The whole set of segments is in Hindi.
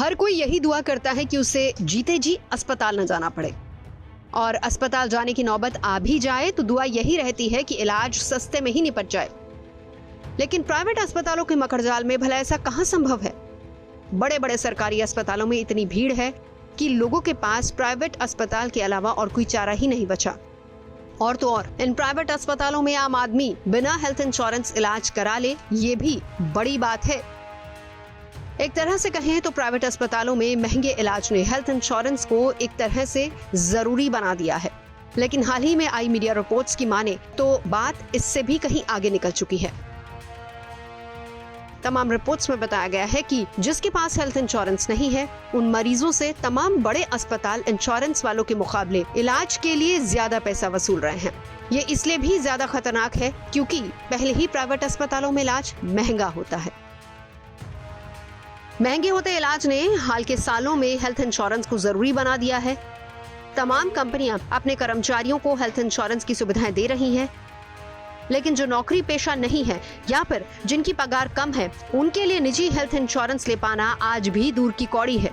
हर कोई यही दुआ करता है कि उसे जीते जी अस्पताल न जाना पड़े, और अस्पताल जाने की नौबत आ भी जाए तो दुआ यही रहती है कि इलाज सस्ते में ही निपट जाए। लेकिन प्राइवेट अस्पतालों के मकड़जाल में भला ऐसा कहां संभव है? बड़े बड़े सरकारी अस्पतालों में इतनी भीड़ है कि लोगों के पास प्राइवेट अस्पताल के अलावा और कोई चारा ही नहीं बचा। और तो और इन प्राइवेट अस्पतालों में आम आदमी बिना हेल्थ इंश्योरेंस इलाज करा ले, ये भी बड़ी बात है। एक तरह से कहें तो प्राइवेट अस्पतालों में महंगे इलाज ने हेल्थ इंश्योरेंस को एक तरह से जरूरी बना दिया है। लेकिन हाल ही में आई मीडिया रिपोर्ट्स की माने तो बात इससे भी कहीं आगे निकल चुकी है। तमाम रिपोर्ट्स में बताया गया है कि जिसके पास हेल्थ इंश्योरेंस नहीं है, उन मरीजों से तमाम बड़े अस्पताल इंश्योरेंस वालों के मुकाबले इलाज के लिए ज्यादा पैसा वसूल रहे हैं। ये इसलिए भी ज्यादा खतरनाक है क्योंकि पहले ही प्राइवेट अस्पतालों में इलाज महंगा होता है। महंगे होते इलाज ने हाल के सालों में हेल्थ इंश्योरेंस को जरूरी बना दिया है। तमाम कंपनियां अपने कर्मचारियों को हेल्थ इंश्योरेंस की सुविधाएं दे रही हैं, लेकिन जो नौकरी पेशा नहीं है या फिर जिनकी पगार कम है, उनके लिए निजी हेल्थ इंश्योरेंस ले पाना आज भी दूर की कौड़ी है।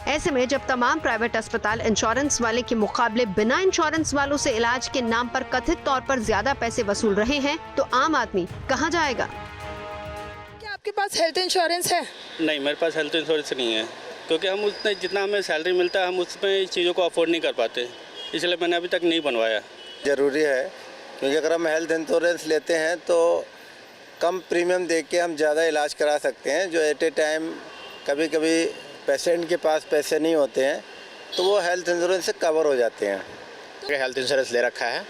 ऐसे में जब तमाम प्राइवेट अस्पताल इंश्योरेंस वाले के मुकाबले बिना इंश्योरेंस वालों से इलाज के नाम पर कथित तौर पर ज्यादा पैसे वसूल रहे हैं, तो आम आदमी कहां जाएगा? क्या आपके पास हेल्थ इंश्योरेंस है? नहीं, मेरे पास हेल्थ इंश्योरेंस नहीं है, क्योंकि हम उसमें जितना हमें सैलरी मिलता है हम उसमें चीज़ों को अफोर्ड नहीं कर पाते, इसलिए मैंने अभी तक नहीं बनवाया। ज़रूरी है क्योंकि अगर हम हेल्थ इंश्योरेंस लेते हैं तो कम प्रीमियम दे के हम ज़्यादा इलाज करा सकते हैं। जो एट ए टाइम कभी कभी पेशेंट के पास पैसे नहीं होते हैं तो वो हेल्थ इंश्योरेंस से कवर हो जाते हैं। हेल्थ इंश्योरेंस ले रखा है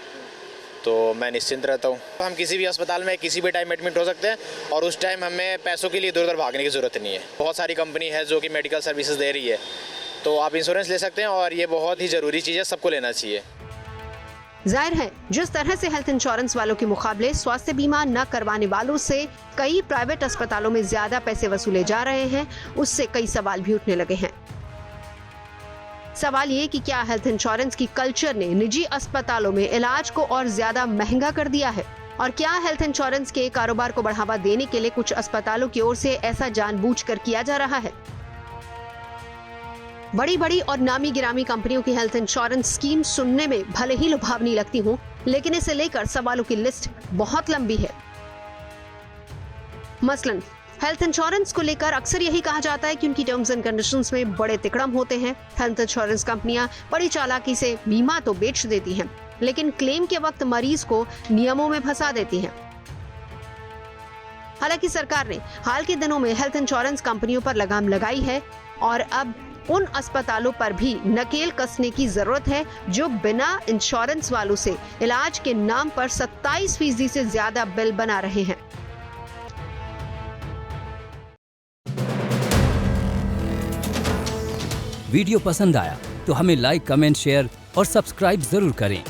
तो मैं निश्चिंत रहता हूँ। हम किसी भी अस्पताल में किसी भी टाइम एडमिट हो सकते हैं और उस टाइम हमें पैसों के लिए इधर उधर भागने की ज़रूरत नहीं है। बहुत सारी कंपनी है जो कि मेडिकल सर्विसेज दे रही है, तो आप इंश्योरेंस ले सकते हैं और ये बहुत ही ज़रूरी चीज़ है, सबको लेना चाहिए। जाहिर है जिस तरह से हेल्थ इंश्योरेंस वालों के मुकाबले स्वास्थ्य बीमा न करवाने वालों से कई प्राइवेट अस्पतालों में ज्यादा पैसे वसूले जा रहे हैं, उससे कई सवाल भी उठने लगे हैं। सवाल ये कि क्या हेल्थ इंश्योरेंस की कल्चर ने निजी अस्पतालों में इलाज को और ज्यादा महंगा कर दिया है, और क्या हेल्थ इंश्योरेंस के कारोबार को बढ़ावा देने के लिए कुछ अस्पतालों की ओर से ऐसा जानबूझकर किया जा रहा है? बड़ी बड़ी और नामी गिरामी कंपनियों की हेल्थ इंश्योरेंस स्कीम सुनने में भले ही लुभावनी लगती हो, लेकिन इसे लेकर सवालों की लिस्ट बहुत लंबी है। मसलन हेल्थ इंश्योरेंस को लेकर अक्सर यही कहा जाता है कि उनकी टर्म्स एंड कंडीशंस में बड़े तिकड़म होते हैं। हेल्थ इंश्योरेंस कंपनियां बड़ी चालाकी से बीमा तो बेच देती हैं, लेकिन क्लेम के वक्त मरीज को नियमों में फंसा देती हैं। हालांकि सरकार ने हाल के दिनों में हेल्थ इंश्योरेंस कंपनियों पर लगाम लगाई है और अब उन अस्पतालों पर भी नकेल कसने की जरूरत है जो बिना इंश्योरेंस वालों से इलाज के नाम पर 27% से ज्यादा बिल बना रहे हैं। वीडियो पसंद आया तो हमें लाइक, कमेंट, शेयर और सब्सक्राइब जरूर करें।